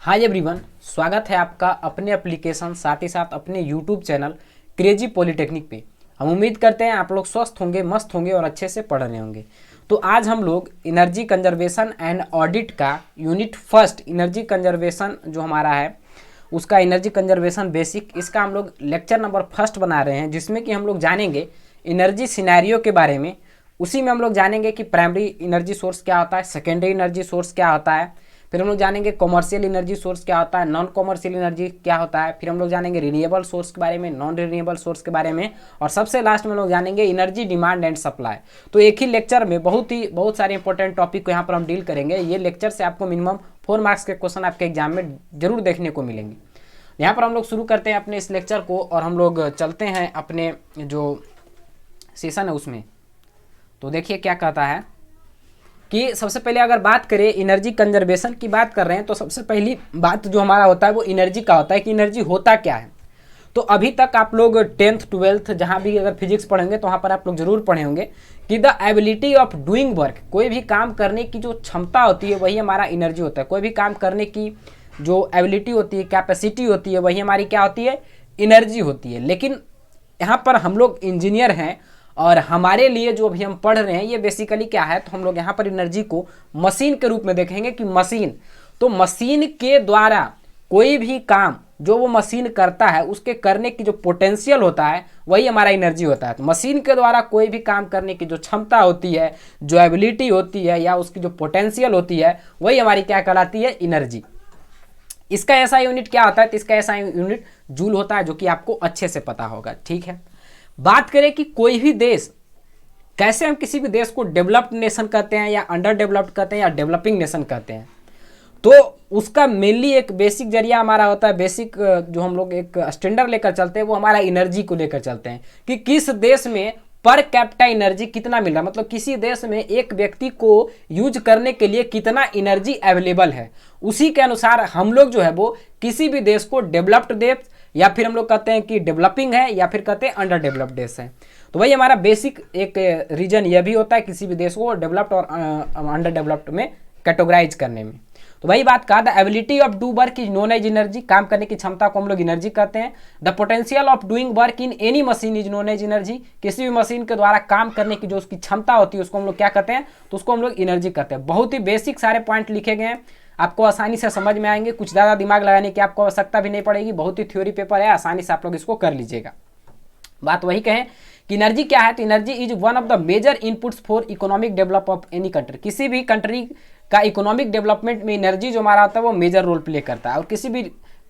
Hi everyone, स्वागत है आपका अपने एप्लीकेशन साथ ही साथ अपने यूट्यूब चैनल क्रेजी पॉलिटेक्निक पे। हम उम्मीद करते हैं आप लोग स्वस्थ होंगे, मस्त होंगे और अच्छे से पढ़ रहे होंगे। तो आज हम लोग एनर्जी कंजर्वेशन एंड ऑडिट का यूनिट फर्स्ट एनर्जी कंजर्वेशन जो हमारा है उसका एनर्जी कंजर्वेशन बेसिक, इसका हम लोग लेक्चर नंबर फर्स्ट बना रहे हैं, जिसमें कि हम लोग जानेंगे एनर्जी सिनेरियो के बारे में। उसी में हम लोग जानेंगे कि प्राइमरी एनर्जी सोर्स क्या होता है, सेकेंडरी एनर्जी सोर्स क्या होता है, फिर हम लोग जानेंगे कॉमर्शियल एनर्जी सोर्स क्या होता है, नॉन कॉमर्शियल एनर्जी क्या होता है, फिर हम लोग जानेंगे रिन्यूएबल सोर्स के बारे में, नॉन रिन्यूएबल सोर्स के बारे में, और सबसे लास्ट में हम लोग जानेंगे एनर्जी डिमांड एंड सप्लाई। तो एक ही लेक्चर में बहुत सारे इंपॉर्टेंट टॉपिक को यहाँ पर हम डील करेंगे। ये लेक्चर से आपको मिनिमम 4 मार्क्स के क्वेश्चन आपके एग्जाम में जरूर देखने को मिलेंगे। यहाँ पर हम लोग शुरू करते हैं अपने इस लेक्चर को और हम लोग चलते हैं अपने जो सेशन है उसमें। तो देखिए क्या कहता है कि सबसे पहले अगर बात करें एनर्जी कंजर्वेशन की बात कर रहे हैं तो सबसे पहली बात जो हमारा होता है वो एनर्जी का होता है कि एनर्जी होता क्या है। तो अभी तक आप लोग 10th 12th जहाँ भी अगर फिजिक्स पढ़ेंगे तो वहाँ पर आप लोग जरूर पढ़े होंगे कि the ability of doing work, कोई भी काम करने की जो क्षमता होती है वही हमारा एनर्जी होता है। कोई भी काम करने की जो एबिलिटी होती है, कैपेसिटी होती है, वही हमारी क्या होती है, एनर्जी होती है। लेकिन यहाँ पर हम लोग इंजीनियर हैं और हमारे लिए जो अभी हम पढ़ रहे हैं ये बेसिकली क्या है, तो हम लोग यहाँ पर एनर्जी को मशीन के रूप में देखेंगे कि मशीन, तो मशीन के द्वारा कोई भी काम जो वो मशीन करता है उसके करने की जो पोटेंशियल होता है वही हमारा एनर्जी होता है। तो मशीन के द्वारा कोई भी काम करने की जो क्षमता होती है, जो एबिलिटी होती है या उसकी जो पोटेंशियल होती है वही हमारी क्या कहलाती है, एनर्जी। इसका ऐसा यूनिट क्या होता है, तो इसका ऐसा यूनिट जूल होता है, जो कि आपको अच्छे से पता होगा। ठीक है, बात करें कि कोई भी देश, कैसे हम किसी भी देश को डेवलप्ड नेशन कहते हैं या अंडर डेवलप्ड कहते हैं या डेवलपिंग नेशन कहते हैं, तो उसका मेनली एक बेसिक जरिया हमारा होता है, बेसिक जो हम लोग एक स्टैंडर्ड लेकर चलते हैं वो हमारा एनर्जी को लेकर चलते हैं कि किस देश में पर कैपिटा एनर्जी कितना मिल रहा है, मतलब किसी देश में एक व्यक्ति को यूज करने के लिए कितना एनर्जी अवेलेबल है। उसी के अनुसार हम लोग जो है वो किसी भी देश को डेवलप्ड देश या फिर हम लोग कहते हैं कि डेवलपिंग है या फिर कहते हैं अंडर डेवलप्ड देश है। तो वही हमारा बेसिक एक रीजन यह भी होता है किसी भी देश को डेवलप्ड और अंडर डेवलप्ड में कैटेगराइज करने में। तो वही बात कहा, the ability of do work is known as energy, काम करने की क्षमता को हम लोग एनर्जी कहते हैं। The potential of doing work in any machine is known as energy, किसी भी मशीन के द्वारा काम करने की जो उसकी क्षमता होती है उसको हम लोग क्या कहते हैं, तो उसको हम लोग एनर्जी कहते हैं। बहुत ही बेसिक सारे पॉइंट लिखे गए हैं, आपको आसानी से समझ में आएंगे, कुछ ज़्यादा दिमाग लगाने की आपको आवश्यकता भी नहीं पड़ेगी, बहुत ही थ्योरी पेपर है, आसानी से आप लोग इसको कर लीजिएगा। बात वही कहें कि एनर्जी क्या है, तो energy is one of the major inputs for economic develop of any country, किसी भी कंट्री का इकोनॉमिक डेवलपमेंट में एनर्जी जो हमारा आता है वो मेजर रोल प्ले करता है। और किसी भी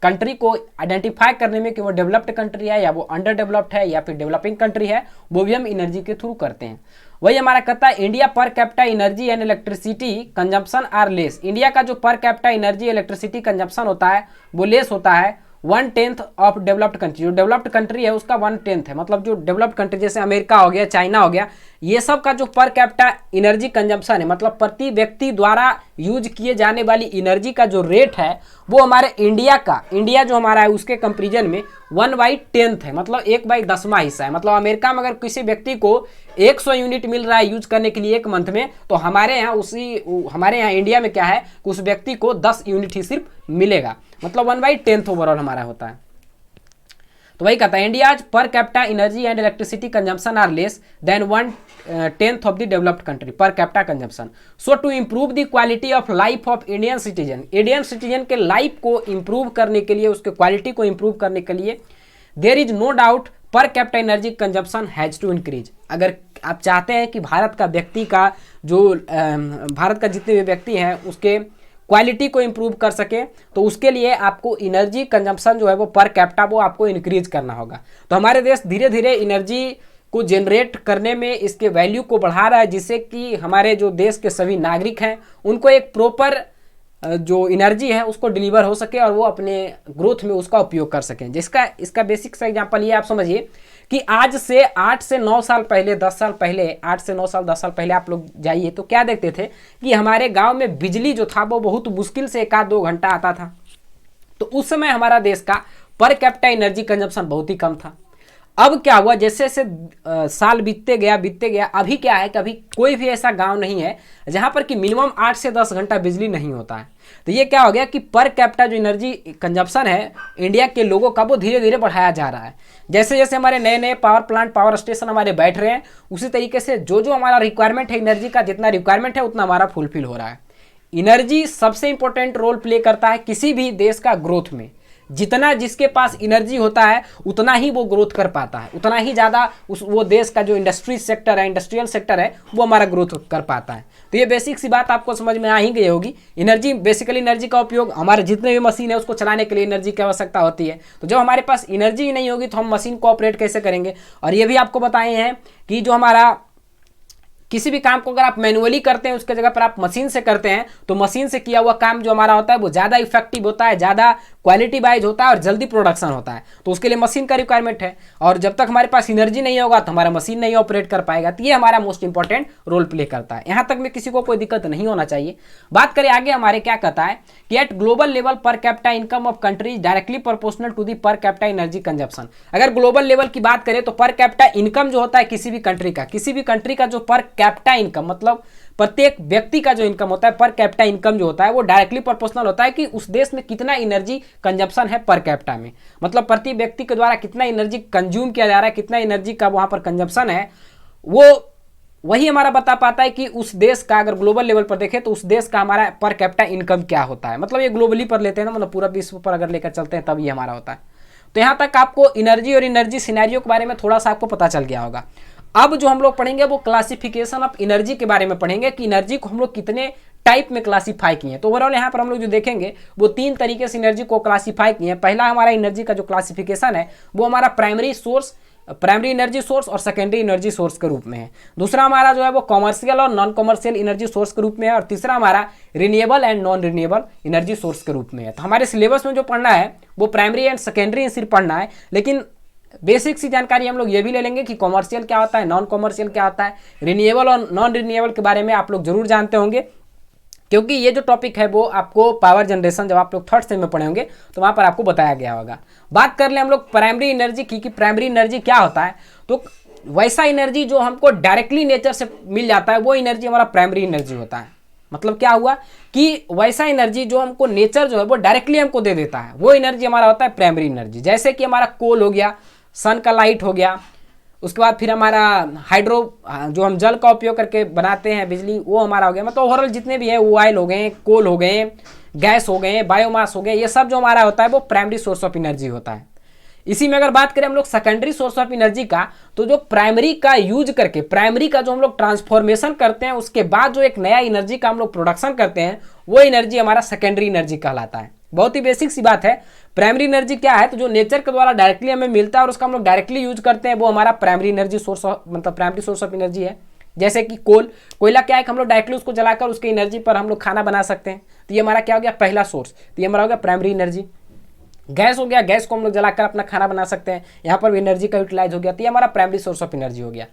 कंट्री को आइडेंटिफाई करने में कि वो डेवलप्ड कंट्री है या वो अंडर डेवलप्ड है या फिर डेवलपिंग कंट्री है, वो भी हम एनर्जी के थ्रू करते हैं। वही हमारा कहता है India per capita energy and electricity consumption are less, India का जो पर कैपिटा एनर्जी इलेक्ट्रिसिटी कंजम्पशन होता है वो लेस होता है 1/10 ऑफ डेवलप्ड कंट्री, जो डेवलप्ड कंट्री है उसका 1/10 है, मतलब जो डेवलप्ड कंट्री जैसे अमेरिका हो गया, चाइना हो गया, ये सब का जो पर कैपिटा एनर्जी कंजम्पशन है, मतलब प्रति व्यक्ति द्वारा यूज किए जाने वाली एनर्जी का जो रेट है वो हमारे इंडिया जो हमारा है उसके कंपेरिजन में 1/10 है, मतलब 1/10वां हिस्सा है। मतलब अमेरिका में अगर किसी व्यक्ति को 100 यूनिट मिल रहा है यूज करने के लिए एक मंथ में, तो हमारे यहाँ इंडिया में क्या है कि उस व्यक्ति को 10 यूनिट ही सिर्फ मिलेगा, मतलब 1/10 ओवरऑल हमारा होता है। तो वही कहता है India's per capita energy and electricity consumption are less than 1/10 of the developed country per capita consumption. So to improve the quality of life of Indian citizen के लाइफ को इम्प्रूव करने के लिए, उसके क्वालिटी को इम्प्रूव करने के लिए there is no doubt per capita energy consumption has to increase. अगर आप चाहते हैं कि भारत का जितने भी व्यक्ति हैं उसके क्वालिटी को इम्प्रूव कर सके, तो उसके लिए आपको एनर्जी कंजम्पशन जो है वो पर कैपिटा वो आपको इंक्रीज करना होगा। तो हमारे देश धीरे धीरे एनर्जी को जनरेट करने में इसके वैल्यू को बढ़ा रहा है, जिससे कि हमारे जो देश के सभी नागरिक हैं उनको एक प्रॉपर जो एनर्जी है उसको डिलीवर हो सके और वो अपने ग्रोथ में उसका उपयोग कर सकें। इसका बेसिक सा एग्जांपल ये आप समझिए कि आज से 8 से 9 साल पहले, 10 साल पहले, 8 से 9 साल 10 साल पहले आप लोग जाइए तो क्या देखते थे कि हमारे गांव में बिजली जो था वो बहुत मुश्किल से 1-2 घंटा आता था। तो उस समय हमारा देश का पर कैपिटा एनर्जी कंजम्पशन बहुत ही कम था। अब क्या हुआ, जैसे जैसे साल बीतते गया, अभी क्या है कि अभी कोई भी ऐसा गांव नहीं है जहां पर कि मिनिमम 8 से 10 घंटा बिजली नहीं होता है। तो ये क्या हो गया कि पर कैपिटा जो एनर्जी कंजप्शन है इंडिया के लोगों का, वो धीरे धीरे बढ़ाया जा रहा है। जैसे जैसे हमारे नए नए पावर प्लांट, पावर स्टेशन हमारे बैठ रहे हैं, उसी तरीके से जो जो हमारा रिक्वायरमेंट है एनर्जी का, जितना रिक्वायरमेंट है उतना हमारा फुलफिल हो रहा है। एनर्जी सबसे इंपॉर्टेंट रोल प्ले करता है किसी भी देश का ग्रोथ में। जितना जिसके पास एनर्जी होता है उतना ही वो ग्रोथ कर पाता है, उतना ही ज़्यादा वो देश का जो इंडस्ट्री सेक्टर है, इंडस्ट्रियल सेक्टर है, वो हमारा ग्रोथ कर पाता है। तो ये बेसिक सी बात आपको समझ में आ ही गई होगी। एनर्जी, बेसिकली एनर्जी का उपयोग हमारे जितने भी मशीन है उसको चलाने के लिए एनर्जी की आवश्यकता होती है। तो जब हमारे पास एनर्जी ही नहीं होगी तो हम मशीन को ऑपरेट कैसे करेंगे। और ये भी आपको बताए हैं कि जो हमारा किसी भी काम को अगर आप मैनुअली करते हैं उसके जगह पर आप मशीन से करते हैं तो मशीन से किया हुआ काम जो हमारा होता है वो ज़्यादा इफेक्टिव होता है, ज़्यादा क्वालिटी वाइज होता है और जल्दी प्रोडक्शन होता है। तो उसके लिए मशीन का रिक्वायरमेंट है, और जब तक हमारे पास एनर्जी नहीं होगा तो हमारा मशीन नहीं ऑपरेट कर पाएगा। तो ये हमारा मोस्ट इंपॉर्टेंट रोल प्ले करता है। यहाँ तक में किसी को कोई दिक्कत नहीं होना चाहिए। बात करें आगे हमारे, क्या कहता है कि at global level per capita income of countries directly proportional to the per capita energy consumption. अगर ग्लोबल लेवल की बात करें तो पर कैपिटा इनकम जो होता है किसी भी कंट्री का जो पर कैपिटा इनकम, मतलब प्रत्येक व्यक्ति का जो इनकम होता है, पर कैपिटा इनकम जो होता है वो डायरेक्टली प्रोपोर्शनल होता है कि उस देश में कितना एनर्जी कंजप्शन है पर कैपिटा में, मतलब प्रति व्यक्ति के द्वारा कितना एनर्जी कंज्यूम किया जा रहा है, कितना एनर्जी का वहां पर कंजप्शन है, वो वही हमारा बता पाता है कि उस देश का, अगर ग्लोबल लेवल पर देखें तो उस देश का हमारा पर कैपिटा इनकम क्या होता है। मतलब ये ग्लोबली पर लेते हैं ना, मतलब पूरा विश्व पर अगर लेकर चलते हैं तब ये हमारा होता है। तो यहाँ तक आपको एनर्जी और एनर्जी सिनेरियो के बारे में थोड़ा सा आपको पता चल गया होगा। अब जो हम लोग पढ़ेंगे वो क्लासिफिकेशन ऑफ एनर्जी के बारे में पढ़ेंगे कि एनर्जी को हम लोग कितने टाइप में क्लासीफाई किए हैं। तो ओवरऑल यहाँ पर हम लोग जो देखेंगे वो 3 तरीके से एनर्जी को क्लासीफाई किए हैं। पहला हमारा एनर्जी का जो क्लासिफिकेशन है वो हमारा प्राइमरी एनर्जी सोर्स और सेकेंडरी एनर्जी सोर्स के रूप में है। दूसरा हमारा जो है वो कॉमर्शियल और नॉन कॉमर्शियल एनर्जी सोर्स के रूप में है, और तीसरा हमारा renewable and non renewable energy source के रूप में है। तो हमारे सिलेबस में जो पढ़ना है वो प्राइमरी एंड सेकेंडरी सिर्फ पढ़ना है, लेकिन बेसिक सी जानकारी हम लोग ये भी ले लेंगे कि कॉमर्शियल क्या होता है, नॉन कॉमर्शियल क्या होता है, रिन्यूएबल और नॉन रिन्यूएबल के बारे में आप लोग जरूर जानते होंगे, क्योंकि ये जो टॉपिक है वो आपको पावर जनरेशन जब आप लोग थर्ड सेम में पढ़े होंगे तो वहाँ पर आपको बताया गया होगा। बात कर ले हम लोग प्राइमरी एनर्जी की कि प्राइमरी एनर्जी क्या होता है। तो वैसा एनर्जी जो हमको डायरेक्टली नेचर से मिल जाता है वो एनर्जी हमारा प्राइमरी एनर्जी होता है। मतलब क्या हुआ कि वैसा एनर्जी जो हमको नेचर जो है वो डायरेक्टली हमको दे देता है, वो एनर्जी हमारा होता है प्राइमरी एनर्जी। जैसे कि हमारा कोल हो गया, सन का लाइट हो गया, उसके बाद फिर हमारा हाइड्रो जो हम जल का उपयोग करके बनाते हैं बिजली, वो हमारा हो गया। मतलब ओवरऑल जितने भी है, ऑयल हो गए, कोल हो गए, गैस हो गए, बायोमास हो गए, ये सब जो हमारा होता है वो प्राइमरी सोर्स ऑफ एनर्जी होता है। इसी में अगर बात करें हम लोग सेकेंडरी सोर्स ऑफ एनर्जी का, तो जो प्राइमरी का यूज करके, प्राइमरी का जो हम लोग ट्रांसफॉर्मेशन करते हैं उसके बाद जो एक नया एनर्जी का हम लोग प्रोडक्शन करते हैं वो एनर्जी हमारा सेकेंडरी एनर्जी कहलाता है। बहुत ही बेसिक सी बात है। प्राइमरी एनर्जी क्या है, तो जो नेचर के द्वारा डायरेक्टली हमें मिलता है और उसका हम लोग डायरेक्टली यूज करते हैं वो हमारा प्राइमरी एनर्जी सोर्स, मतलब प्राइमरी सोर्स ऑफ एनर्जी है। जैसे कि कोयला क्या है कि हम लोग डायरेक्टली उसको जलाकर उसके एनर्जी पर हम लोग खाना बना सकते हैं, तो ये हमारा क्या हो गया, पहला सोर्स। तो ये हमारा हो गया प्राइमरी एनर्जी। गैस हो गया, गैस को हम लोग जलाकर अपना खाना बना सकते हैं, यहाँ पर भी एनर्जी का यूटिलाइज हो गया, तो ये हमारा प्राइमरी सोर्स ऑफ एनर्जी हो गया।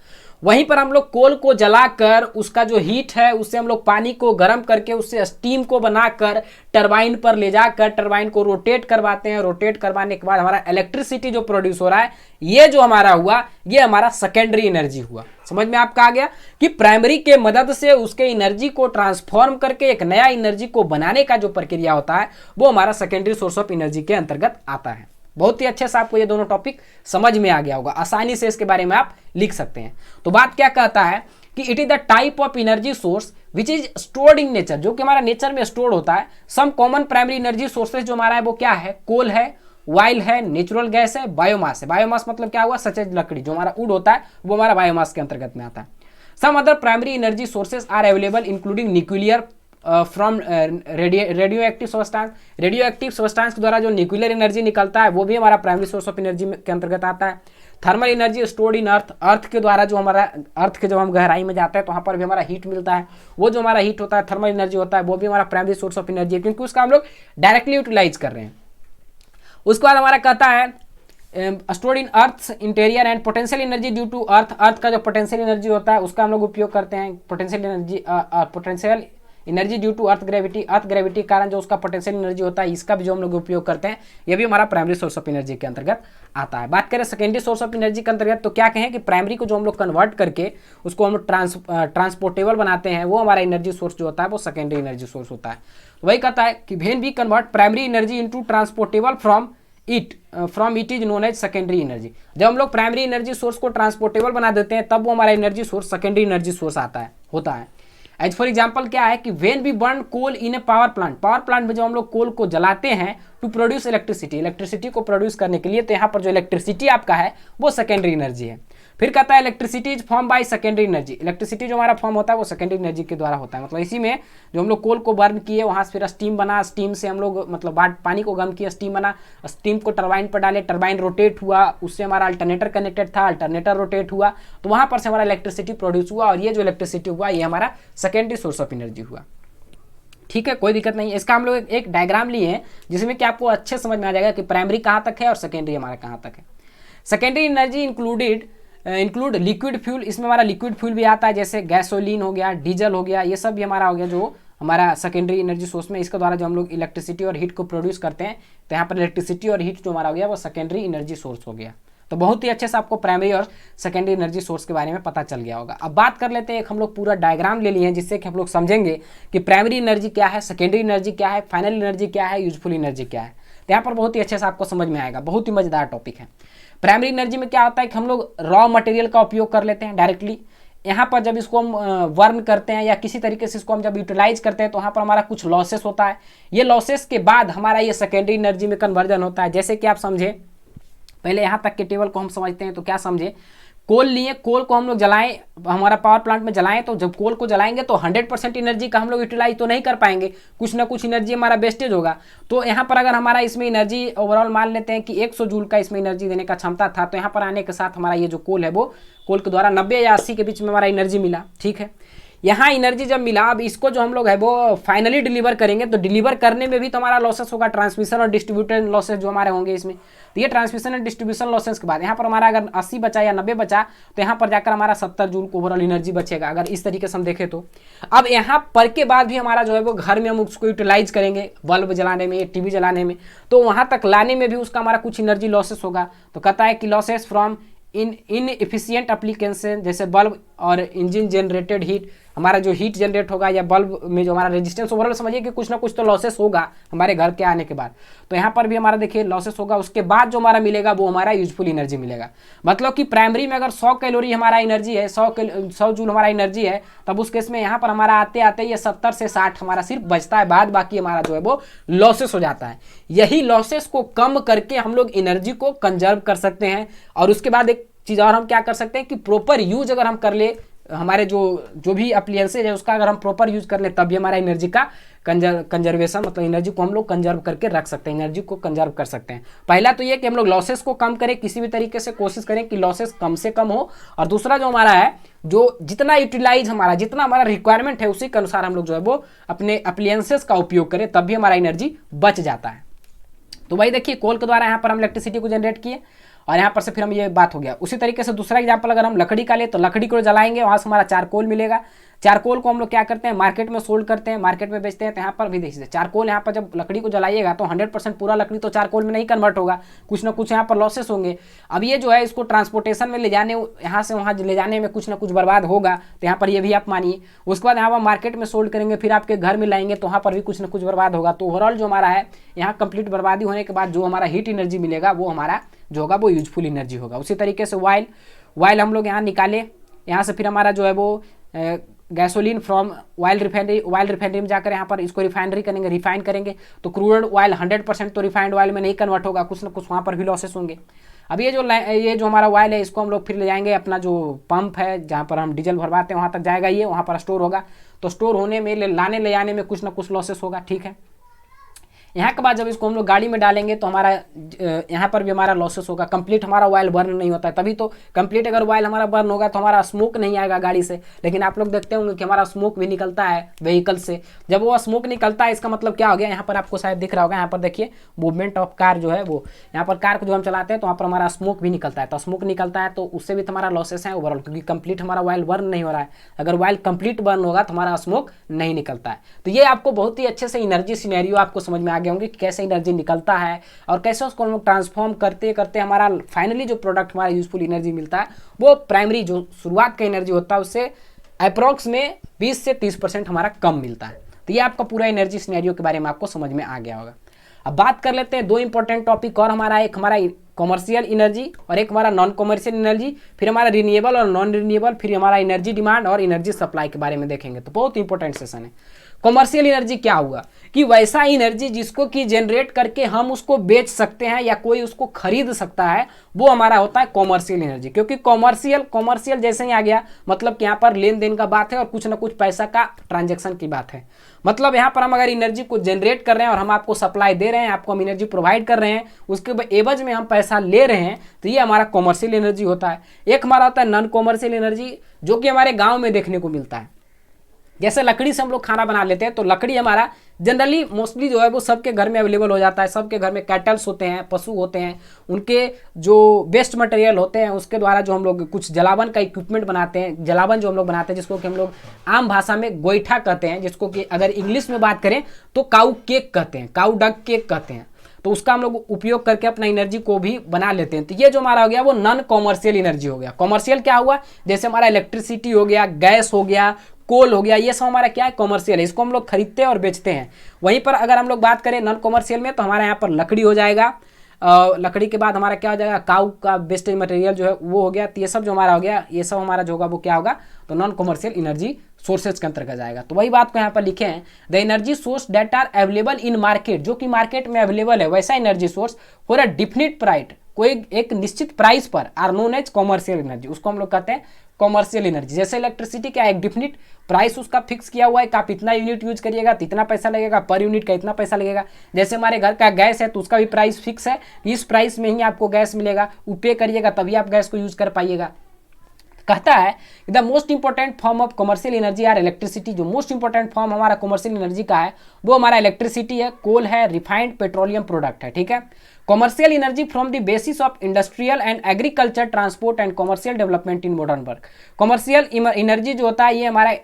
वहीं पर हम लोग कोल को जलाकर उसका जो हीट है उससे हम लोग पानी को गर्म करके उससे स्टीम को बनाकर टरबाइन पर ले जाकर टरबाइन को रोटेट करवाते हैं। रोटेट करवाने के बाद हमारा इलेक्ट्रिसिटी जो प्रोड्यूस हो रहा है, ये जो हमारा हुआ ये हमारा सेकेंडरी एनर्जी हुआ। समझ में आपका आ गया कि प्राइमरी के मदद से उसके एनर्जी को ट्रांसफॉर्म करके एक नया एनर्जी को बनाने का जो प्रक्रिया होता है वो हमारा सेकेंडरी सोर्स ऑफ एनर्जी के अंतर्गत आता है। बहुत ही अच्छे से आपको ये दोनों टॉपिक समझ में आ गया होगा, आसानी से इसके बारे में आप लिख सकते हैं। तो बात क्या कहता है कि it is the type of energy source which is stored in nature, जो कि हमारा नेचर में स्टोर्ड होता है। Some common primary energy sources जो हमारा है वो क्या है, कोल है, ऑयल है, नेचुरल गैस है, बायोमास है। बायोमास मतलब क्या हुआ, सचेज लकड़ी, जो हमारा वुड होता है वो हमारा बायोमास के अंतर्गत में आता है। Some other primary energy sources are available including nuclear from radioactive substance. Radioactive substance के द्वारा जो न्यूक्लियर एनर्जी निकलता है वो भी हमारा प्राइमरी सोर्स ऑफ एनर्जी के अंतर्गत आता है। थर्मल एनर्जी स्टोर्ड इन अर्थ, अर्थ के द्वारा जो हमारा, अर्थ के जब हम गहराई में जाते हैं तो वहाँ पर भी हमारा हीट मिलता है, वो जो हमारा हीट होता है थर्मल एनर्जी होता है, वो भी हमारा प्राइमरी सोर्स ऑफ एनर्जी है, क्योंकि उसका हम लोग डायरेक्टली यूटिलाइज कर रहे हैं। उसके बाद हमारा कहता है stored in earth interior and potential energy due to earth. Earth का जो पोटेंशियल एनर्जी होता है उसका हम लोग उपयोग करते हैं। Potential energy due to earth gravity के कारण जो उसका पोटेंशियल एनर्जी होता है, इसका भी जो हम लोग उपयोग करते हैं, ये भी हमारा प्राइमरी सोर्स ऑफ एनर्जी के अंतर्गत आता है। बात करें सेकेंडरी सोर्स ऑफ एनर्जी के अंतर्गत, तो क्या कहें कि प्राइमरी को जो हम लोग कन्वर्ट करके उसको हम लोग ट्रांसपोर्टेबल बनाते हैं, वो हमारा एनर्जी सोर्स जो होता है वो सेकेंडरी एनर्जी सोर्स होता है। तो वही कहता है कि when we convert primary energy into transportable from it is known as secondary energy. जब हम लोग प्राइमरी एनर्जी सोर्स को ट्रांसपोर्टेबल बना देते हैं, तब वो हमारा energy source secondary energy source होता है। एज फॉर एग्जाम्पल क्या है कि when we burn coal in a power plant में जब हम लोग कोल को जलाते हैं टू प्रोड्यूस इलेक्ट्रिसिटी को प्रोड्यूस करने के लिए, तो यहाँ पर जो इलेक्ट्रिसिटी आपका है वो सेकेंडरी एनर्जी है। फिर कहता है electricity is form by secondary energy, electricity जो हमारा फॉर्म होता है वो सेकेंडरी एनर्जी के द्वारा होता है। मतलब इसी में जो हम लोग कोल को बर्न किए, वहाँ से फिर स्टीम बना, स्टीम से हम लोग मतलब पानी को गर्म किया, स्टीम बना, स्टीम को टरबाइन पर डाले, टरबाइन रोटेट हुआ, उससे हमारा अल्टरनेटर कनेक्टेड था, अल्टरनेटर रोटेट हुआ, तो वहाँ पर से हमारा इलेक्ट्रिसिटी प्रोड्यूस हुआ, और ये जो इलेक्ट्रिसिटी हुआ ये हमारा सेकेंडरी सोर्स ऑफ एनर्जी हुआ। ठीक है, कोई दिक्कत नहीं है। इसका हम लोग एक डायग्राम लिए हैं जिसमें कि आपको अच्छे समझ में आ जाएगा कि प्राइमरी कहाँ तक है और सेकेंडरी हमारा कहाँ तक है। Secondary energy include liquid fuel, इसमें हमारा लिक्विड फ्यूल भी आता है, जैसे गैसोलीन हो गया, डीजल हो गया, ये सब भी हमारा हो गया जो हमारा सेकेंडरी एनर्जी सोर्स में, इसके द्वारा जो हम लोग इलेक्ट्रिसिटी और हीट को प्रोड्यूस करते हैं, तो यहाँ पर इलेक्ट्रिसिटी और हीट जो हमारा हो गया वो सेकेंडरी एनर्जी सोर्स हो गया। तो बहुत ही अच्छे से आपको प्राइमरी और सेकेंडरी एनर्जी सोर्स के बारे में पता चल गया होगा। अब बात कर लेते हैं, एक हम लोग पूरा डायग्राम ले लिए हैं जिससे कि हम लोग समझेंगे कि प्राइमरी एनर्जी क्या है, सेकेंडरी एनर्जी क्या है, फाइनल एनर्जी क्या है, यूजफुल एनर्जी क्या है। तो यहाँ पर बहुत ही अच्छे से आपको समझ में आएगा, बहुत ही मजेदार टॉपिक है। प्राइमरी एनर्जी में क्या होता है कि हम लोग रॉ मटेरियल का उपयोग कर लेते हैं डायरेक्टली। यहाँ पर जब इसको हम वर्न करते हैं या किसी तरीके से इसको हम जब यूटिलाइज करते हैं, तो वहाँ पर हमारा कुछ लॉसेस होता है। ये लॉसेस के बाद हमारा ये सेकेंडरी एनर्जी में कन्वर्जन होता है। जैसे कि आप समझे, पहले यहाँ तक के टेबल को हम समझते हैं, तो क्या समझे, कोल लिए, कोल को हम लोग जलाएं, हमारा पावर प्लांट में जलाएं, तो जब कोल को जलाएंगे तो 100% एनर्जी का हम लोग यूटिलाइज तो नहीं कर पाएंगे, कुछ ना कुछ एनर्जी हमारा वेस्टेज होगा। तो यहाँ पर अगर हमारा इसमें एनर्जी ओवरऑल मान लेते हैं कि 100 जूल का इसमें एनर्जी देने का क्षमता था, तो यहाँ पर आने के साथ हमारा ये जो कोल है वो कोल के द्वारा 90 या 80 के बीच में हमारा एनर्जी मिला। ठीक है, यहाँ एनर्जी जब मिला, अब इसको जो हम लोग है वो फाइनली डिलीवर करेंगे, तो डिलीवर करने में भी तो हमारा लॉसेस होगा, ट्रांसमिशन और डिस्ट्रीब्यूशन लॉसेस जो हमारे होंगे इसमें। तो ये ट्रांसमिशन और डिस्ट्रीब्यूशन लॉसेस के बाद यहाँ पर हमारा अगर 80 बचा या 90 बचा, तो यहाँ पर जाकर हमारा 70 जूल को ओवरऑल एनर्जी बचेगा, अगर इस तरीके से हम देखें तो। अब यहाँ पर के बाद भी हमारा जो है वो घर में हम उसको यूटिलाइज करेंगे, बल्ब जलाने में, टीवी जलाने में, तो वहाँ तक लाने में भी उसका हमारा कुछ एनर्जी लॉसेस होगा। तो कहता है कि losses from in efficient application, जैसे बल्ब और इंजन जनरेटेड हीट, हमारा जो हीट जनरेट होगा या बल्ब में जो हमारा रेजिस्टेंस, ओवरऑल समझिए कि कुछ ना कुछ तो लॉसेस होगा हमारे घर के आने के बाद। तो यहाँ पर भी हमारा देखिए लॉसेस होगा, उसके बाद जो हमारा मिलेगा वो हमारा यूजफुल एनर्जी मिलेगा। मतलब कि प्राइमरी में अगर 100 कैलोरी हमारा एनर्जी है, 100 जूल हमारा एनर्जी है, तब उस केस में यहाँ पर हमारा आते आते ये 70 से 60 हमारा सिर्फ बचता है, बाद बाकी हमारा जो है वो लॉसेस हो जाता है। यही लॉसेस को कम करके हम लोग एनर्जी को कंजर्व कर सकते हैं। और उसके बाद एक चीज़ और हम क्या कर सकते हैं कि प्रॉपर यूज अगर हम कर ले, हमारे जो भी अप्लायंसेज है उसका अगर हम प्रॉपर यूज कर ले, तब भी हमारा एनर्जी का कंजर्वेशन, मतलब एनर्जी को हम लोग कंजर्व करके रख सकते हैं, एनर्जी को कंजर्व कर सकते हैं। पहला तो ये कि हम लोग लॉसेस को कम करें, किसी भी तरीके से कोशिश करें कि लॉसेस कम से कम हो। और दूसरा जो हमारा है, जो जितना यूटिलाइज हमारा, जितना हमारा रिक्वायरमेंट है उसी के अनुसार हम लोग जो है वो अपने अप्लायंसेज का उपयोग करें, तब भी हमारा एनर्जी बच जाता है। तो वही देखिए, कोल के द्वारा यहाँ पर हम इलेक्ट्रिसिटी को जनरेट किए, और यहाँ पर से फिर हम ये बात हो गया। उसी तरीके से दूसरा एग्जाम्पल अगर हम लकड़ी का ले, तो लकड़ी को जलाएंगे, वहाँ से हमारा चारकोल मिलेगा। चारकोल को हम लोग क्या करते हैं, मार्केट में सोल्ड करते हैं, मार्केट में बेचते हैं। तो यहाँ पर भी देखिए चारकोल, यहाँ पर जब लकड़ी को जलाइएगा तो 100% पूरा लकड़ी तो चारकोल में नहीं कन्वर्ट होगा, कुछ ना कुछ यहाँ पर लॉसेस होंगे। अब ये जो है इसको ट्रांसपोर्टेशन में ले जाने, यहाँ से वहाँ ले जाने में कुछ ना कुछ बर्बाद होगा, तो यहाँ पर ये भी आप मानिए। उसके बाद यहाँ पर मार्केट में सोल्ड करेंगे, फिर आपके घर में लाएंगे, तो वहाँ पर भी कुछ ना कुछ बर्बाद होगा। तो ओवरऑल जो हमारा है यहाँ कंप्लीट बर्बादी होने के बाद जो हमारा हीट एनर्जी मिलेगा वो हमारा जो होगा वो यूजफुल एनर्जी होगा। उसी तरीके से वाइल हम लोग यहाँ निकाले, यहाँ से फिर हमारा जो है वो गैसोलीन फ्रॉम ऑयल रिफाइनरी में जाकर यहाँ पर इसको रिफाइन करेंगे, तो क्रूड ऑयल 100% तो रिफाइंड ऑयल में नहीं कन्वर्ट होगा, कुछ ना कुछ वहाँ पर भी लॉसेस होंगे। अब ये जो हमारा ऑयल है, इसको हम लोग फिर ले जाएंगे अपना जो पंप है जहाँ पर हम डीजल भरवाते हैं, वहाँ तक जाएगा, ये वहाँ पर स्टोर होगा। तो स्टोर होने में लाने ले जाने में कुछ ना कुछ लॉसेस होगा। ठीक है, यहाँ के बाद जब इसको हम लोग गाड़ी में डालेंगे तो हमारा यहाँ पर भी हमारा लॉसेस होगा, कंप्लीट हमारा ऑयल बर्न नहीं होता है। तभी तो कंप्लीट अगर ऑयल हमारा बर्न होगा तो हमारा स्मोक नहीं आएगा गाड़ी से। लेकिन आप लोग देखते होंगे कि हमारा स्मोक भी निकलता है व्हीकल से। जब वो स्मोक निकलता है इसका मतलब क्या हो गया, यहाँ पर आपको शायद दिख रहा होगा, यहाँ पर देखिए मूवमेंट ऑफ कार जो है वो, यहाँ पर कार को जो हम चलाते हैं तो वहाँ पर हमारा स्मोक भी निकलता है। तो स्मोक निकलता है तो उससे भी हमारा लॉसेस है ओवरऑल, क्योंकि कंप्लीट हमारा ऑयल बर्न नहीं हो रहा है। अगर ऑयल कंप्लीट बर्न होगा तो हमारा स्मोक नहीं निकलता है। तो ये आपको बहुत ही अच्छे से एनर्जी सिनेरियो आपको समझ में आ गए होंगे कि कैसे एनर्जी निकलता है और कैसे उसको हम लोग ट्रांसफॉर्म करते करते हमारा फाइनली जो प्रोडक्ट हमारा यूजफुल एनर्जी मिलता है वो प्राइमरी जो शुरुआत का एनर्जी होता है उससे अप्रॉक्स में 20 से 30% हमारा कम मिलता है। तो ये आपका पूरा एनर्जी सिनेरियो के बारे में आपको समझ में आ गया होगा। अब बात कर लेते हैं दो इंपॉर्टेंट टॉपिक और हमारा, एक हमारा कॉमर्शियल एनर्जी और एक हमारा नॉन कॉमर्शियल एनर्जी, फिर हमारा रिन्यूएबल और नॉन रिन्यूएबल, फिर हमारा एनर्जी डिमांड और एनर्जी सप्लाई के बारे में देखेंगे। तो बहुत इंपॉर्टेंट सेशन है। कॉमर्शियल एनर्जी क्या हुआ कि वैसा एनर्जी जिसको कि जनरेट करके हम उसको बेच सकते हैं या कोई उसको खरीद सकता है, वो हमारा होता है कॉमर्शियल एनर्जी। क्योंकि कॉमर्शियल जैसे ही आ गया मतलब कि यहाँ पर लेन देन का बात है और कुछ ना कुछ पैसा का ट्रांजेक्शन की बात है। मतलब यहाँ पर हम अगर एनर्जी को जनरेट कर रहे हैं और हम आपको सप्लाई दे रहे हैं, आपको हम एनर्जी प्रोवाइड कर रहे हैं, उसके एवज में हम पैसा ले रहे हैं, तो ये हमारा कॉमर्शियल एनर्जी होता है। एक हमारा होता है नॉन कॉमर्शियल एनर्जी, जो कि हमारे गाँव में देखने को मिलता है। जैसे लकड़ी से हम लोग खाना बना लेते हैं, तो लकड़ी हमारा जनरली मोस्टली जो है वो सबके घर में अवेलेबल हो जाता है। सबके घर में कैटल्स होते हैं, पशु होते हैं, उनके जो वेस्ट मटेरियल होते हैं उसके द्वारा जो हम लोग कुछ जलावन का इक्विपमेंट बनाते हैं। जलावन जो हम लोग बनाते हैं जिसको कि हम लोग आम भाषा में गोईठा कहते हैं, जिसको कि अगर इंग्लिश में बात करें तो काऊ केक कहते हैं, काऊ डक केक कहते हैं। तो उसका हम लोग उपयोग करके अपना एनर्जी को भी बना लेते हैं। तो ये जो हमारा हो गया वो नॉन कॉमर्शियल एनर्जी हो गया। कॉमर्शियल क्या हुआ, जैसे हमारा इलेक्ट्रिसिटी हो गया, गैस हो गया, कोल हो गया, ये सब हमारा क्या है, कॉमर्शियल है। इसको हम लोग खरीदते हैं और बेचते हैं। वहीं पर अगर हम लोग बात करें नॉन कॉमर्शियल में तो हमारे यहाँ पर लकड़ी हो जाएगा। लकड़ी के बाद हमारा क्या हो जाएगा, काऊ का वेस्टेज मटेरियल जो है वो हो गया। तो ये सब जो हमारा हो गया, ये सब हमारा जो होगा वो क्या होगा, तो नॉन कॉमर्शियल एनर्जी सोर्सेज के अंतर्गत जाएगा। तो वही बात को यहाँ पर लिखे हैं, the energy source that are available in market, जो कि मार्केट में अवेलेबल है वैसा energy source for a definite price, कोई एक निश्चित प्राइस पर, are known as commercial energy, उसको हम लोग कहते हैं कॉमर्शियल एनर्जी। जैसे इलेक्ट्रिसिटी क्या, एक डिफिनिट प्राइस उसका फिक्स किया हुआ है कि आप इतना यूनिट यूज करिएगा तो इतना पैसा लगेगा, पर यूनिट का इतना पैसा लगेगा। जैसे हमारे घर का गैस है तो उसका भी प्राइस फिक्स है, इस प्राइस में ही आपको गैस मिलेगा, वो पे करिएगा तभी आप गैस को यूज कर पाइएगा। कहता है the most important form of commercial energy are electricity, जो मोस्ट इंपॉर्टेंट फॉर्म हमारा कमर्शियल एनर्जी का है वो हमारा इलेक्ट्रिसिटी है, कोल है, रिफाइंड पेट्रोलियम प्रोडक्ट है। ठीक है, commercial energy from the basis of industrial and agriculture transport and commercial development in modern work. Commercial energy जो होता है ये हमारा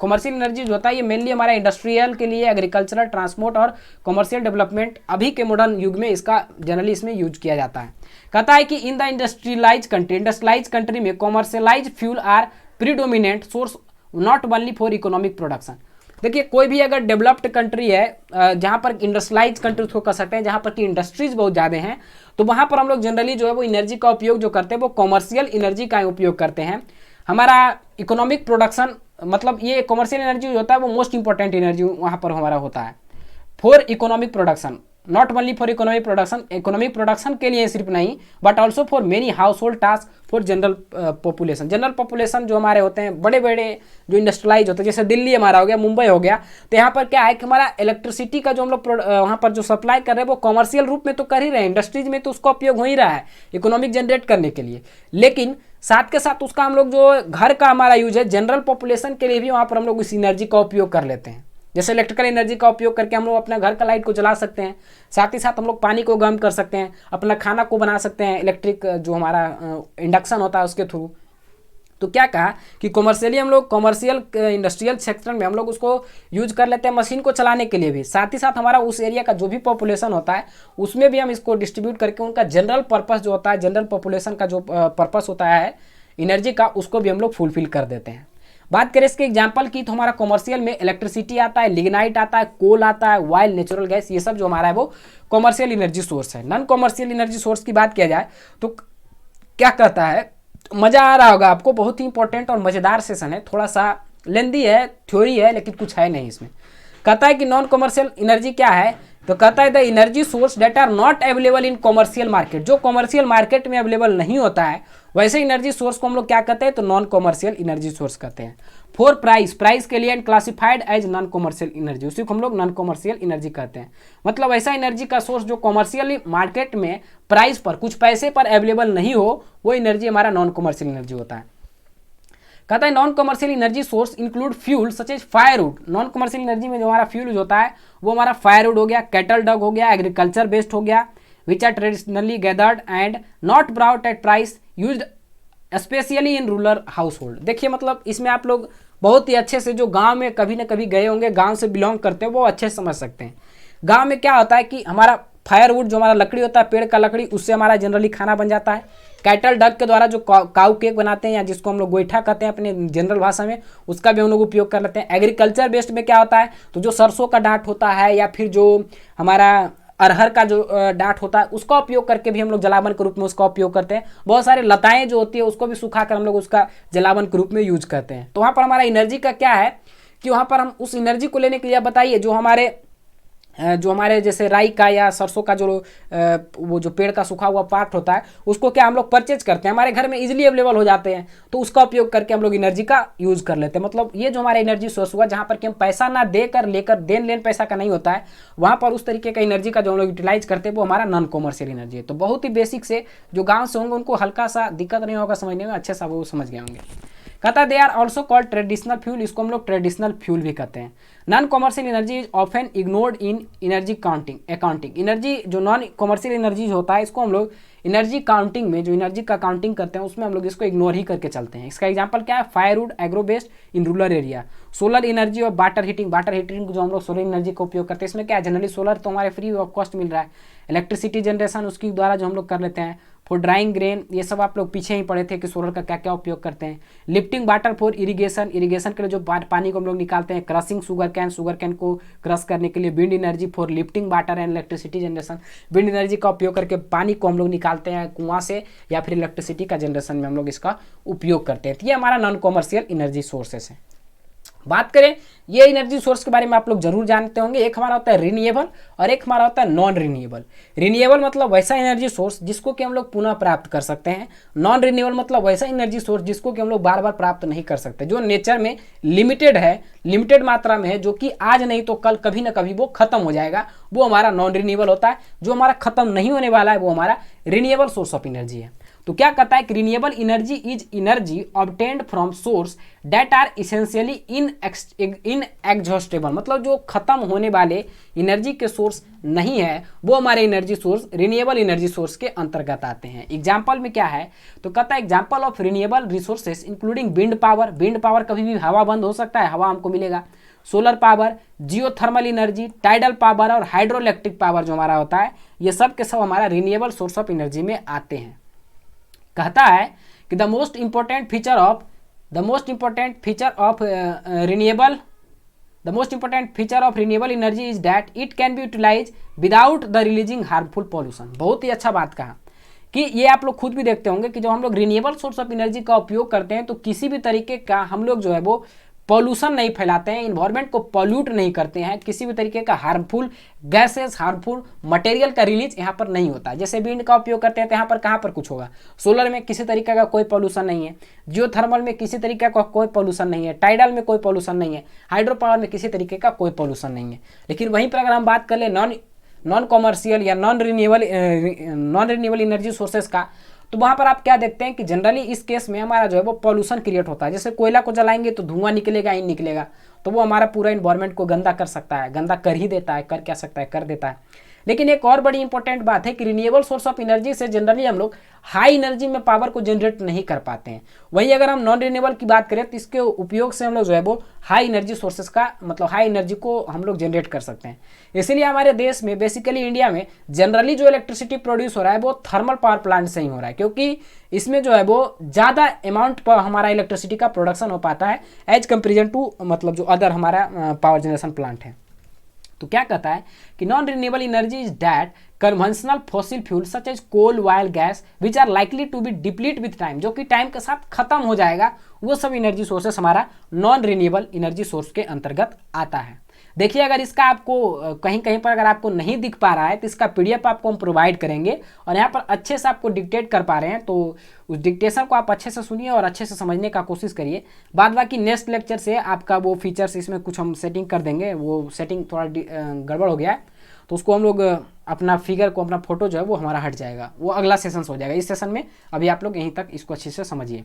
कमर्शियल एनर्जी जो होता है ये मेनली हमारा इंडस्ट्रियल के लिए, एग्रीकल्चरल, ट्रांसपोर्ट और कमर्शियल डेवलपमेंट अभी के मॉडर्न युग में इसका जनरली इसमें यूज किया जाता है। कहता है कि इन द इंडस्ट्रियलाइज कंट्री में commercialise fuel are predominant source not only for economic production. देखिए कोई भी अगर डेवलप्ड कंट्री है जहाँ पर इंडस्ट्रियलाइज कंट्री उसको कह सकते हैं, जहाँ पर कि इंडस्ट्रीज बहुत ज़्यादा हैं, तो वहाँ पर हम लोग जनरली जो है वो एनर्जी का उपयोग जो करते हैं वो कमर्शियल एनर्जी का उपयोग करते हैं। हमारा इकोनॉमिक प्रोडक्शन मतलब ये कमर्शियल एनर्जी जो होता है वो मोस्ट इंपॉर्टेंट एनर्जी वहाँ पर हमारा होता है for economic production, not only for economic production, economic production के लिए सिर्फ नहीं but also for many house hold task for general population. General population जो हमारे होते हैं बड़े बड़े जो इंडस्ट्रियलाइज होते हैं, जैसे दिल्ली हमारा हो गया, मुंबई हो गया, तो यहाँ पर क्या है कि हमारा इलेक्ट्रिसिटी का जो हम लोग वहाँ पर जो सप्लाई कर रहे हैं वो कॉमर्शियल रूप में तो कर ही रहे हैं, इंडस्ट्रीज में तो उसका उपयोग हो ही रहा है इकोनॉमिक जनरेट करने के लिए, लेकिन साथ के साथ उसका हम लोग जो घर का हमारा यूज है जनरल पॉपुलेशन के लिए भी वहाँ पर हम लोग इस एनर्जी का उपयोग कर लेते हैं। जैसे इलेक्ट्रिकल एनर्जी का उपयोग करके हम लोग अपने घर का लाइट को जला सकते हैं, साथ ही साथ हम लोग पानी को गर्म कर सकते हैं, अपना खाना को बना सकते हैं, इलेक्ट्रिक जो हमारा इंडक्शन होता है उसके थ्रू। तो क्या कहा कि कॉमर्शियली हम लोग कॉमर्शियल इंडस्ट्रियल सेक्टर में हम लोग उसको यूज कर लेते हैं मशीन को चलाने के लिए भी, साथ ही साथ हमारा उस एरिया का जो भी पॉपुलेशन होता है उसमें भी हम इसको डिस्ट्रीब्यूट करके उनका जनरल पर्पस जो होता है, जनरल पॉपुलेशन का जो पर्पस होता है एनर्जी का, उसको भी हम लोग फुलफिल कर देते हैं। बात करें इसके एग्जांपल की तो हमारा कॉमर्शियल में इलेक्ट्रिसिटी आता है, लिग्नाइट आता है, कोल आता है, ऑयल, नेचुरल गैस, ये सब जो हमारा है वो कॉमर्शियल एनर्जी सोर्स है। नॉन कॉमर्शियल एनर्जी सोर्स की बात किया जाए तो क्या कहता है, मज़ा आ रहा होगा आपको, बहुत ही इंपॉर्टेंट और मज़ेदार सेशन है, थोड़ा सा लेंदी है, थ्योरी है लेकिन कुछ है नहीं इसमें। कहता है कि नॉन कॉमर्शियल एनर्जी क्या है तो कहता है the energy source that are not available in commercial market, जो कॉमर्शियल मार्केट में अवेलेबल नहीं होता है वैसे एनर्जी सोर्स को हम लोग क्या कहते हैं, तो नॉन कॉमर्शियल एनर्जी सोर्स कहते हैं। फॉर प्राइस, प्राइस के लिए and classified as non commercial energy, उसी को हम लोग नॉन कॉमर्शियल एनर्जी कहते हैं। मतलब ऐसा एनर्जी का सोर्स जो कॉमर्शियल मार्केट में प्राइस पर, कुछ पैसे पर अवेलेबल नहीं हो, वो एनर्जी हमारा नॉन कॉमर्शियल एनर्जी होता है। कहता है non commercial energy source include fuel such as firewood, non commercial energy में जो हमारा फ्यूल यूज होता है वो हमारा फायरवुड हो गया, कैटल डग हो गया, एग्रीकल्चर बेस्ड हो गया, which are traditionally gathered and not brought at price used specially in rural household. देखिए मतलब इसमें आप लोग बहुत ही अच्छे से, जो गांव में कभी ना कभी गए होंगे, गांव से बिलोंग करते हैं, वो अच्छे से समझ सकते हैं। गांव में क्या होता है कि हमारा फायरवुड जो हमारा लकड़ी होता है, पेड़ का लकड़ी, उससे हमारा जनरली खाना बन जाता है। कैटल डग के द्वारा जो काऊ केक बनाते हैं या जिसको हम लोग गोईठा कहते हैं अपने जनरल भाषा में, उसका भी हम लोग उपयोग कर लेते हैं। एग्रीकल्चर बेस्ड में क्या होता है, तो जो सरसों का डांट होता है या फिर जो हमारा अरहर का जो डांट होता है उसका उपयोग करके भी हम लोग जलावन के रूप में उसका उपयोग करते हैं। बहुत सारे लताएं जो होती है उसको भी सुखाकर हम लोग उसका जलावन के रूप में यूज करते हैं। तो वहाँ पर हमारा एनर्जी का क्या है कि वहाँ पर हम उस एनर्जी को लेने के लिए बताइए जो हमारे जैसे राई का या सरसों का जो वो जो पेड़ का सूखा हुआ पार्ट होता है उसको क्या हम लोग परचेज करते हैं, हमारे घर में इजीली अवेलेबल हो जाते हैं, तो उसका उपयोग करके हम लोग एनर्जी का यूज़ कर लेते हैं। मतलब ये जो हमारा एनर्जी सोर्स हुआ जहाँ पर कि हम पैसा ना देकर लेकर, देन लेन पैसा का नहीं होता है, वहाँ पर उस तरीके का एनर्जी का जो हम लोग यूटिलाइज करते हैं वो हमारा नॉन कॉमर्शियल एनर्जी है। तो बहुत ही बेसिक से जो गाँव से होंगे उनको हल्का सा दिक्कत नहीं होगा समझने में, अच्छे से वो समझ गए होंगे। कहता है they are also called traditional fuel, इसको हम लोग ट्रेडिशनल फ्यूल भी कहते हैं। Non commercial energy is often ignored in energy accounting. Energy जो नॉन कॉमर्शियल एनर्जी होता है इसको हम लोग एनर्जी काउंटिंग में, जो एनर्जी का काउंटिंग करते हैं उसमें हम लोग इसको इग्नोर ही करके चलते हैं। इसका एग्जांपल क्या है, firewood, agro based in rural area, solar energy और वाटर हीटिंग। वाटर हीटिंग जो हम लोग सोलर एनर्जी का उपयोग करते हैं, इसमें क्या है, जनरली सोलर तो हमारे फ्री ऑफ कॉस्ट मिल रहा है। इलेक्ट्रिसिटी जनरेशन उसके द्वारा जो हम लोग कर लेते हैं। फॉर ड्राइंग ग्रेन, ये सब आप लोग पीछे ही पढ़े थे कि सोलर का क्या क्या उपयोग करते हैं। Lifting water for irrigation, irrigation के लिए जो पानी को हम लोग निकालते हैं। क्रशिंग शुगर कैन को क्रश करने के लिए। Wind energy for lifting water and electricity generation, wind energy का उपयोग करके पानी को हम लोग निकालते हैं कुआं से या फिर इलेक्ट्रिसिटी का जनरेशन में हम लोग इसका उपयोग करते हैं। तो ये हमारा नॉन कॉमर्शियल एनर्जी सोर्सेस है। बात करें ये एनर्जी सोर्स के बारे में आप लोग जरूर जानते होंगे, एक हमारा होता है रिन्यूएबल और एक हमारा होता है नॉन रिन्यूएबल। रिन्यूएबल मतलब वैसा एनर्जी सोर्स जिसको कि हम लोग पुनः प्राप्त कर सकते हैं। नॉन रिन्यूएबल मतलब वैसा एनर्जी सोर्स जिसको कि हम लोग बार बार प्राप्त नहीं कर सकते, जो नेचर में लिमिटेड है, लिमिटेड मात्रा में है, जो कि आज नहीं तो कल कभी ना कभी वो खत्म हो जाएगा, वो हमारा नॉन रिन्यूएबल होता है। जो हमारा खत्म नहीं होने वाला है वो हमारा रिन्यूएबल सोर्स ऑफ एनर्जी है। तो क्या कहता है कि renewable energy is energy obtained from source that are essentially inexhaustible, मतलब जो खत्म होने वाले एनर्जी के सोर्स नहीं है वो हमारे energy source renewable energy source के अंतर्गत आते हैं। एग्जाम्पल में क्या है, तो कहता है example of renewable resources including wind power, wind power कभी भी हवा बंद हो सकता है, हवा हमको मिलेगा। Solar power, geothermal energy, tidal power और हाइड्रो इलेक्ट्रिक पावर जो हमारा होता है, ये सब के सब हमारा रिन्यूएबल सोर्स ऑफ एनर्जी में आते हैं। कहता है कि the most important feature of renewable energy is that it can be utilise without the releasing harmful pollution. बहुत ही अच्छा बात कहा कि ये आप लोग खुद भी देखते होंगे कि जो हम लोग रिन्यूएबल सोर्स ऑफ एनर्जी का उपयोग करते हैं तो किसी भी तरीके का हम लोग जो है वो पॉल्यूशन नहीं फैलाते हैं, इन्वायरमेंट को पॉल्यूट नहीं करते हैं, किसी भी तरीके का हार्मफुल गैसेस, हार्मफुल मटेरियल का रिलीज यहाँ पर नहीं होता है। जैसे विंड का उपयोग करते हैं तो यहाँ पर कहाँ पर कुछ होगा, सोलर में किसी तरीके का कोई पॉल्यूशन नहीं है, जियोथर्मल में किसी तरीके का कोई पॉल्यूशन नहीं है, टाइडल में कोई पॉल्यूशन नहीं है, हाइड्रो पावर में किसी तरीके का कोई पॉल्यूशन नहीं है। लेकिन वहीं पर अगर हम बात कर ले नॉन कॉमर्शियल या नॉन रिन्यूएबल एनर्जी सोर्सेस का, तो वहाँ पर आप क्या देखते हैं कि जनरली इस केस में हमारा जो है वो पॉल्यूशन क्रिएट होता है। जैसे कोयला को जलाएंगे तो धुआं निकलेगा ही निकलेगा, तो वो हमारा पूरा इन्वायरमेंट को गंदा कर सकता है, गंदा कर ही देता है, कर क्या सकता है, कर देता है। लेकिन एक और बड़ी इंपॉर्टेंट बात है कि रिन्यूएबल सोर्स ऑफ एनर्जी से जनरली हम लोग हाई एनर्जी में पावर को जनरेट नहीं कर पाते हैं। वहीं अगर हम नॉन रिन्यूएबल की बात करें तो इसके उपयोग से हम लोग जो है वो हाई एनर्जी सोर्सेस का मतलब हाई एनर्जी को हम लोग जनरेट कर सकते हैं। इसीलिए हमारे देश में बेसिकली इंडिया में जनरली जो इलेक्ट्रिसिटी प्रोड्यूस हो रहा है वो थर्मल पावर प्लांट से ही हो रहा है, क्योंकि इसमें जो है वो ज़्यादा अमाउंट पर हमारा इलेक्ट्रिसिटी का प्रोडक्शन हो पाता है एज कंपेरिजन टू मतलब जो अदर हमारा पावर जनरेशन प्लांट है। तो क्या कहता है कि non renewable energy is that conventional fossil fuel such as coal, oil, gas which are likely to be deplete with time, जो कि टाइम के साथ खत्म हो जाएगा, वो सब एनर्जी सोर्सेस हमारा नॉन रिन्यूएबल एनर्जी सोर्स के अंतर्गत आता है। देखिए अगर इसका आपको कहीं कहीं पर अगर आपको नहीं दिख पा रहा है तो इसका पीडीएफ आपको हम प्रोवाइड करेंगे और यहाँ पर अच्छे से आपको डिक्टेट कर पा रहे हैं तो उस डिक्टेशन को आप अच्छे से सुनिए और अच्छे से समझने का कोशिश करिए। बाद बाकी नेक्स्ट लेक्चर से आपका वो फीचर्स इसमें कुछ हम सेटिंग कर देंगे, वो सेटिंग थोड़ा गड़बड़ हो गया है तो उसको हम लोग अपना फिगर को अपना फोटो जो है वो हमारा हट जाएगा, वो अगला सेशन हो जाएगा। इस सेशन में अभी आप लोग यहीं तक इसको अच्छे से समझिए।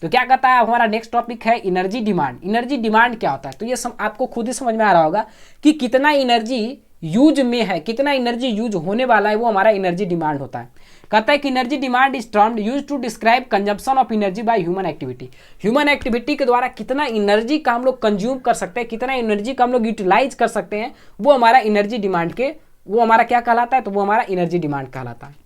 तो क्या कहता है हमारा नेक्स्ट टॉपिक है एनर्जी डिमांड। एनर्जी डिमांड क्या होता है तो ये आपको खुद ही समझ में आ रहा होगा कि कितना एनर्जी यूज में है, कितना एनर्जी यूज होने वाला है, वो हमारा एनर्जी डिमांड होता है। कहता है कि energy demand is termed use to describe consumption of energy by human activity. Human activity के द्वारा कितना एनर्जी का हम लोग कंज्यूम कर सकते हैं, कितना एनर्जी का हम लोग यूटिलाइज कर सकते हैं, वो हमारा एनर्जी डिमांड के वो हमारा क्या कहलाता है, तो वो हमारा एनर्जी डिमांड कहलाता है।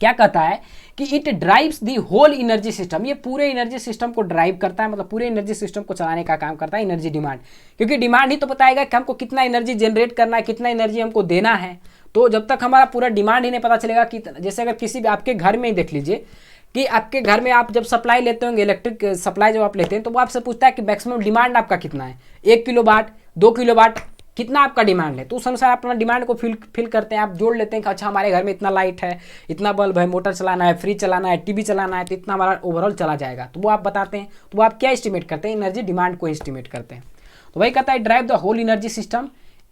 क्या कहता है कि it drives the whole energy system, ये पूरे एनर्जी सिस्टम को ड्राइव करता है, मतलब पूरे एनर्जी सिस्टम को चलाने का काम करता है एनर्जी डिमांड। क्योंकि डिमांड ही तो बताएगा कि हमको कितना एनर्जी जनरेट करना है, कितना एनर्जी हमको देना है। तो जब तक हमारा पूरा डिमांड ही नहीं पता चलेगा कि जैसे अगर किसी भी आपके घर में ही देख लीजिए कि आपके घर में आप जब सप्लाई लेते होंगे, इलेक्ट्रिक सप्लाई जब आप लेते हैं तो वो आपसे पूछता है कि मैक्सिमम डिमांड आपका कितना है, 1 किलोवाट 2 किलोवाट कितना आपका डिमांड है। तो उस अनुसार आप अपना डिमांड को फिल करते हैं, आप जोड़ लेते हैं कि अच्छा हमारे घर में इतना लाइट है, इतना बल्ब है, मोटर चलाना है, फ्रिज चलाना है, टीवी चलाना है, तो इतना हमारा ओवरऑल चला जाएगा। तो वो आप बताते हैं, तो वो आप क्या एस्टिमेट करते हैं, एनर्जी डिमांड को एस्टिमेट करते हैं। तो वही कहता है drive the whole energy system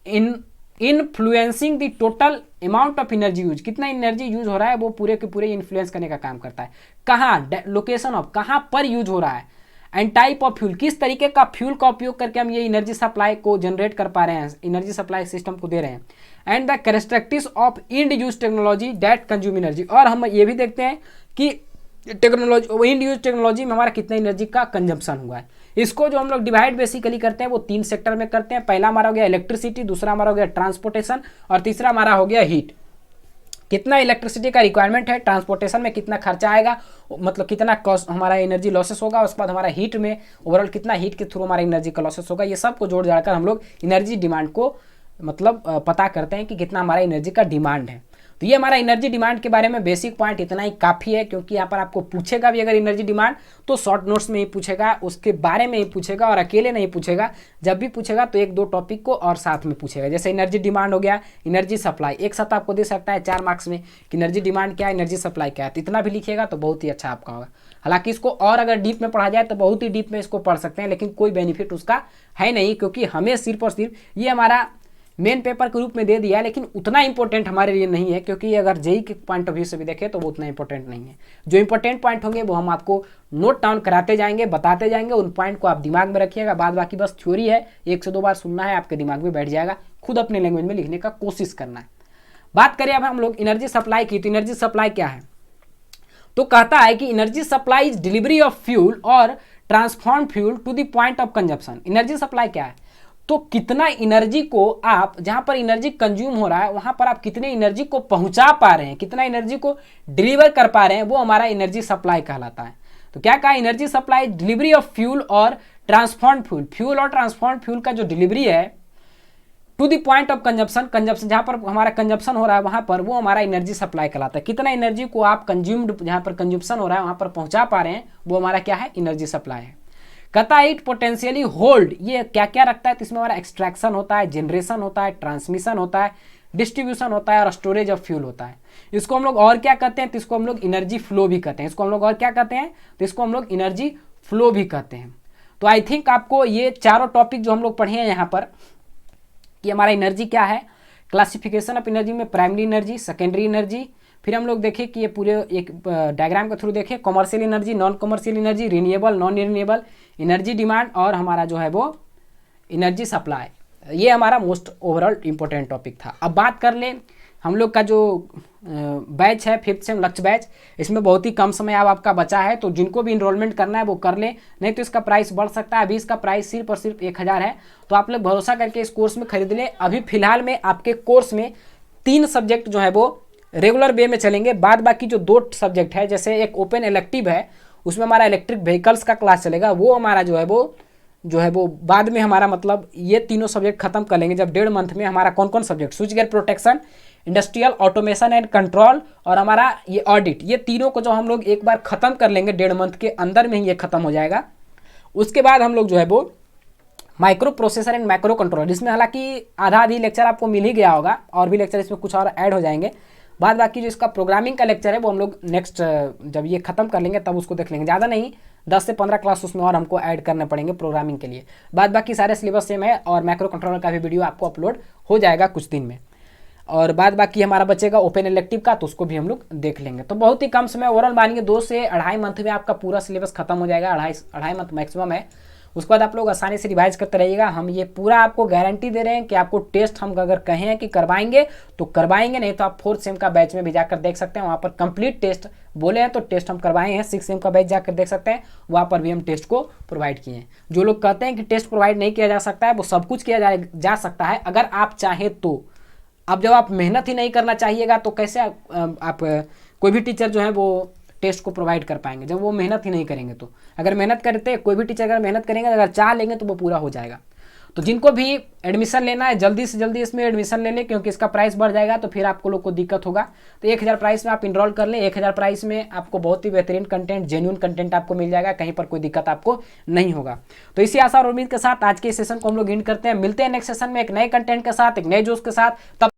in influencing the total amount of energy use, कितना एनर्जी यूज हो रहा है वो पूरे के पूरे इन्फ्लुएंस करने का काम करता है। कहाँ, लोकेशन ऑफ, कहाँ पर यूज हो रहा है, एंड टाइप ऑफ फ्यूल, किस तरीके का फ्यूल का उपयोग करके हम ये एनर्जी सप्लाई को जनरेट कर पा रहे हैं, एनर्जी सप्लाई सिस्टम को दे रहे हैं, and the characteristics of end use technology that consume energy. और हम ये भी देखते हैं कि टेक्नोलॉजी, इंड यूज टेक्नोलॉजी में हमारा कितना एनर्जी का कंजम्पशन हुआ है। इसको जो हम लोग डिवाइड बेसिकली करते हैं वो 3 सेक्टर में करते हैं। पहला हमारा हो गया इलेक्ट्रिसिटी, दूसरा हमारा हो गया ट्रांसपोर्टेशन और तीसरा हमारा हो गया हीट। कितना इलेक्ट्रिसिटी का रिक्वायरमेंट है, ट्रांसपोर्टेशन में कितना खर्चा आएगा, मतलब कितना कॉस्ट हमारा एनर्जी लॉसेस होगा, उसके बाद हमारा हीट में ओवरऑल कितना हीट के थ्रू हमारा एनर्जी का लॉसेस होगा। ये सब को जोड़ जाकर हम लोग एनर्जी डिमांड को मतलब पता करते हैं कि कितना हमारा एनर्जी का डिमांड है। तो ये हमारा एनर्जी डिमांड के बारे में बेसिक पॉइंट इतना ही काफ़ी है, क्योंकि यहाँ पर आपको पूछेगा भी अगर एनर्जी डिमांड तो शॉर्ट नोट्स में ही पूछेगा, उसके बारे में ही पूछेगा और अकेले नहीं पूछेगा। जब भी पूछेगा तो 1-2 टॉपिक को और साथ में पूछेगा। जैसे एनर्जी डिमांड हो गया, एनर्जी सप्लाई, एक साथ आपको दे सकता है 4 मार्क्स में कि एनर्जी डिमांड क्या है, एनर्जी सप्लाई क्या है। तो इतना भी लिखिएगा तो बहुत ही अच्छा आपका होगा। हालांकि इसको और अगर डीप में पढ़ा जाए तो बहुत ही डीप में इसको पढ़ सकते हैं, लेकिन कोई बेनिफिट उसका है नहीं, क्योंकि हमें सिर्फ और सिर्फ ये हमारा मेन पेपर के रूप में दे दिया है, लेकिन उतना इंपॉर्टेंट हमारे लिए नहीं है, क्योंकि अगर जेई के पॉइंट ऑफ व्यू से भी देखें तो वो उतना इंपॉर्टेंट नहीं है। जो इंपॉर्टेंट पॉइंट होंगे वो हम आपको नोट डाउन कराते जाएंगे, बताते जाएंगे, उन पॉइंट को आप दिमाग में रखिएगा। बाद बाकी बस थ्योरी है, 1 से 2 बार सुनना है, आपके दिमाग में बैठ जाएगा, खुद अपने लैंग्वेज में लिखने का कोशिश करना है। बात करें अब हम लोग एनर्जी सप्लाई की, तो एनर्जी सप्लाई क्या है, तो कहता है कि energy supply is delivery of fuel और transform fuel to the point of consumption. Energy supply क्या है, तो कितना एनर्जी को आप, जहां पर एनर्जी कंज्यूम हो रहा है वहां पर आप कितने एनर्जी को पहुंचा पा रहे हैं, कितना एनर्जी को डिलीवर कर पा रहे हैं, वो हमारा एनर्जी सप्लाई कहलाता है। तो क्या कहा, energy supply delivery of fuel और ट्रांसफॉर्म फ्यूल, फ्यूल और ट्रांसफॉर्म फ्यूल का जो डिलीवरी है to the point of consumption, जहां पर हमारा कंजप्शन हो रहा है वहां पर, वो हमारा एनर्जी सप्लाई कहलाता है। कितना एनर्जी को आप कंज्यूम्ड, जहां पर कंजप्शन हो रहा है वहां पर पहुंचा पा रहे हैं, वो हमारा क्या है, एनर्जी सप्लाई है। कहता है इट पोटेंशियली होल्ड, ये क्या क्या रखता है, तो इसमें हमारा एक्सट्रैक्शन होता है, जनरेशन होता है, ट्रांसमिशन होता है, डिस्ट्रीब्यूशन होता है और स्टोरेज ऑफ फ्यूल होता है। इसको हम लोग और क्या कहते हैं, तो इसको हम लोग एनर्जी फ्लो भी कहते हैं। इसको हम लोग और क्या कहते हैं, तो इसको हम लोग एनर्जी फ्लो भी कहते हैं। तो आई थिंक आपको ये चारों टॉपिक जो हम लोग पढ़े हैं यहाँ पर कि हमारा एनर्जी क्या है, क्लासिफिकेशन ऑफ एनर्जी में प्राइमरी एनर्जी, सेकेंडरी एनर्जी, फिर हम लोग देखें कि ये पूरे एक डायग्राम के थ्रू देखें commercial energy, non commercial energy, renewable, non renewable, energy demand और हमारा जो है वो एनर्जी सप्लाई। ये हमारा मोस्ट ओवरऑल इंपॉर्टेंट टॉपिक था। अब बात कर लें हम लोग का जो बैच है 5th सेम लक्ष्य बैच, इसमें बहुत ही कम समय अब आपका बचा है, तो जिनको भी इनरोलमेंट करना है वो कर लें, नहीं तो इसका प्राइस बढ़ सकता है। अभी इसका प्राइस सिर्फ और सिर्फ 1000 है, तो आप लोग भरोसा करके इस कोर्स में खरीद लें। अभी फिलहाल में आपके कोर्स में 3 सब्जेक्ट जो है वो रेगुलर वे में चलेंगे, बाद बाकी जो 2 सब्जेक्ट है, जैसे एक ओपन इलेक्टिव है उसमें हमारा इलेक्ट्रिक व्हीकल्स का क्लास चलेगा, वो हमारा जो है वो बाद में हमारा मतलब ये तीनों सब्जेक्ट खत्म कर लेंगे जब 1.5 मंथ में हमारा कौन कौन subject, switch gear protection, industrial automation and control और हमारा ये ऑडिट, ये तीनों को जो हम लोग एक बार खत्म कर लेंगे 1.5 मंथ के अंदर में ही ये खत्म हो जाएगा। उसके बाद हम लोग जो है वो micro processor and micro controller. इसमें हालांकि आधा आधी लेक्चर आपको मिल ही गया होगा, और भी लेक्चर इसमें कुछ और ऐड हो जाएंगे। बाद बाकी जो इसका प्रोग्रामिंग का लेक्चर है वो हम लोग नेक्स्ट जब ये खत्म कर लेंगे तब उसको देख लेंगे। ज़्यादा नहीं, 10 से 15 क्लास उसमें और हमको ऐड करने पड़ेंगे प्रोग्रामिंग के लिए। बाद बाकी सारे सिलेबस सेम है, और माइक्रो कंट्रोलर का भी वीडियो आपको अपलोड हो जाएगा कुछ दिन में। और बाद बाकी हमारा बचेगा ओपन इलेक्टिव का, तो उसको भी हम लोग देख लेंगे। तो बहुत ही कम समय, ओवरऑल मानिए 2 से 2.5 मंथ में आपका पूरा सिलेबस खत्म हो जाएगा। 2.5 मंथ मैक्सिमम है। उसके बाद आप लोग आसानी से रिवाइज करते रहिएगा। हम ये पूरा आपको गारंटी दे रहे हैं कि आपको टेस्ट हम अगर कहें कि करवाएंगे तो करवाएंगे, नहीं तो आप 4th सेम का बैच में भी जाकर देख सकते हैं। वहाँ पर कंप्लीट टेस्ट बोले हैं तो टेस्ट हम करवाए हैं। 6th सेम का बैच जाकर देख सकते हैं, वहाँ पर भी हम टेस्ट को प्रोवाइड किए हैं। जो लोग कहते हैं कि टेस्ट प्रोवाइड नहीं किया जा सकता है, वो सब कुछ किया जा सकता है अगर आप चाहें तो। अब जब आप मेहनत ही नहीं करना चाहिएगा तो कैसे आप कोई भी टीचर जो है वो टेस्ट को प्रोवाइड कर पाएंगे, जब वो मेहनत ही नहीं करेंगे। तो अगर मेहनत करते, कोई भी टीचर अगर मेहनत करेंगे, अगर चाह लेंगे तो वो पूरा हो जाएगा। तो जिनको भी एडमिशन लेना है जल्दी से जल्दी इसमें एडमिशन ले लें, क्योंकि इसका प्राइस बढ़ जाएगा तो फिर आपको लोग को दिक्कत होगा। तो 1000 प्राइस में आप इनरोल कर लें। 1000 प्राइस में आपको बहुत ही बेहतरीन कंटेंट, जेन्युइन कंटेंट आपको मिल जाएगा, कहीं पर कोई दिक्कत आपको नहीं होगा। तो इसी आशा और उम्मीद के साथ आज के सेशन को हम लोग एंड करते हैं। मिलते हैं नेक्स्ट सेशन में एक नए कंटेंट के साथ, एक नए जोश के साथ। तब